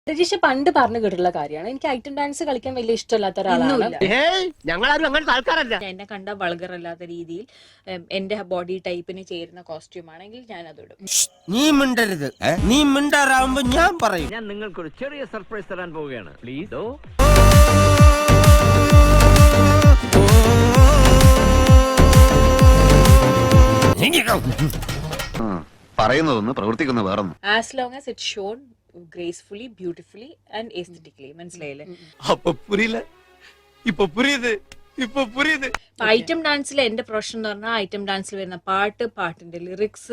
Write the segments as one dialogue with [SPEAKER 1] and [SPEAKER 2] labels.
[SPEAKER 1] രജീഷ് പണ്ട് പറഞ്ഞു കേട്ടിട്ടുള്ള കാര്യമാണ്. എനിക്ക് ഐറ്റം ഡാൻസ് കളിക്കാൻ വലിയ ഇഷ്ടമില്ലാത്ത ഒരാളാണ്.
[SPEAKER 2] ഞങ്ങളാരും അങ്ങനത്തെ ആൾക്കാരല്ല.
[SPEAKER 1] എന്നെ കണ്ട വൾഗർ അല്ലാത്ത രീതിയിൽ എന്റെ ബോഡി ടൈപ്പിന് ചേരുന്ന കോസ്റ്റ്യൂം ആണെങ്കിൽ ഞാൻ അതിടും.
[SPEAKER 3] നീ മിണ്ടരുത്. നീ മിണ്ടാറാവുമ്പോ ഞാൻ പറയും.
[SPEAKER 2] ഞാൻ നിങ്ങൾക്കൊരു ചെറിയ സർപ്രൈസ് തരാൻ പോവുകയാണ്. പ്ലീസ്.
[SPEAKER 4] പറയുന്നതൊന്ന് പ്രവർത്തിക്കുന്ന വേറൊന്നും.
[SPEAKER 1] As long as it shone gracefully, beautifully and aesthetically. മനസ്സിലായില്ലേ?
[SPEAKER 3] അപ്പൊ പുരിയില്ല. ഇപ്പൊ പുരിയത്.
[SPEAKER 1] ഐറ്റം ഡാൻസിൽ എന്റെ പ്രൊഫഷൻ എന്ന് പറഞ്ഞാൽ ഐറ്റം ഡാൻസിൽ വരുന്ന പാട്ടിന്റെ ലിറിക്സ്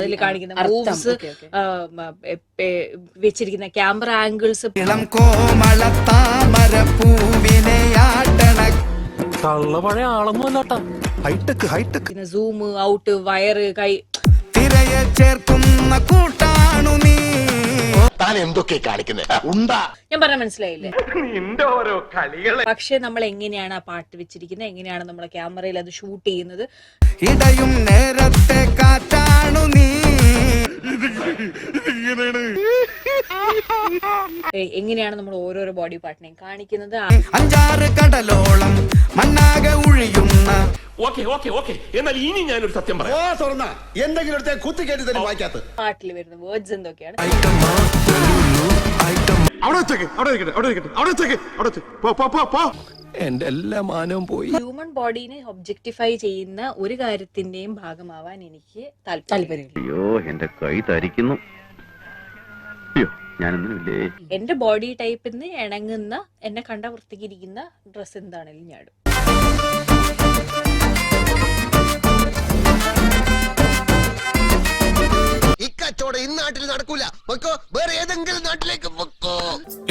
[SPEAKER 1] അതിൽ കാണിക്കുന്ന മൂവ്സ്, വെച്ചിരിക്കുന്ന ക്യാമറ ആംഗിൾസ്,
[SPEAKER 5] പഴയ ആളൊന്നുമല്ലാട്ടാ.
[SPEAKER 1] സൂം ഔട്ട്, വയറ്, കൈ
[SPEAKER 6] തിരയെ ചേർക്കുന്ന കൂട്ടാണു നീ.
[SPEAKER 4] താൻ എന്തൊക്കെ കാണിക്കുന്നത്?
[SPEAKER 1] ഞാൻ പറഞ്ഞ മനസ്സിലായില്ലേ? പക്ഷെ നമ്മൾ എങ്ങനെയാണ് ആ പാട്ട് വെച്ചിരിക്കുന്നത്, എങ്ങനെയാണ് നമ്മളെ ക്യാമറയിൽ അത് ഷൂട്ട് ചെയ്യുന്നത്,
[SPEAKER 6] ഇടയും നേരത്തെ കാറ്റാണു നീ.
[SPEAKER 1] എങ്ങനെയാണ് നമ്മൾ ഓരോരോ ബോഡി പാർട്ടിനെയും കാണിക്കുന്നത്.
[SPEAKER 6] 5-6 കടലോളം മണ്ണാകെ ഒഴിയുന്ന
[SPEAKER 5] എന്നാൽ ഇനി ഞാനൊരു സത്യം പറയാം.
[SPEAKER 4] എന്തെങ്കിലും വായിക്കാത്ത
[SPEAKER 1] പാട്ടിൽ വരുന്ന വേർഡ്സ് എന്തൊക്കെയാണ്.
[SPEAKER 5] എന്റെ എല്ലാ മാനവും പോയി.
[SPEAKER 1] ഹ്യൂമൻ ബോഡീനെ ഒബ്ജക്ടിഫൈ ചെയ്യുന്ന ഒരു കാര്യത്തിന്റെയും ഭാഗമാവാൻ എനിക്ക് താല്പര്യമില്ല.
[SPEAKER 4] അയ്യോ എന്റെ കൈ തരിക്കുന്നു. ഞാനൊന്നുമില്ലേ.
[SPEAKER 1] എന്റെ ബോഡി ടൈപ്പിന് ഇണങ്ങുന്ന, എന്നെ കണ്ട വൃത്തിക്കിരിക്കുന്ന ഡ്രസ് എന്താണെങ്കിലും ഞാൻ ഇടും.
[SPEAKER 4] ഇക്കച്ചോടെ ഈ നാട്ടിൽ നടക്കൂല. വേറെ ഏതെങ്കിലും നാട്ടിലേക്ക്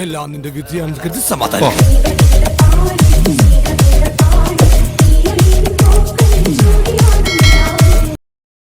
[SPEAKER 5] എല്ലാം നിന്റെ വിധിയാണ്. സമാധാനം.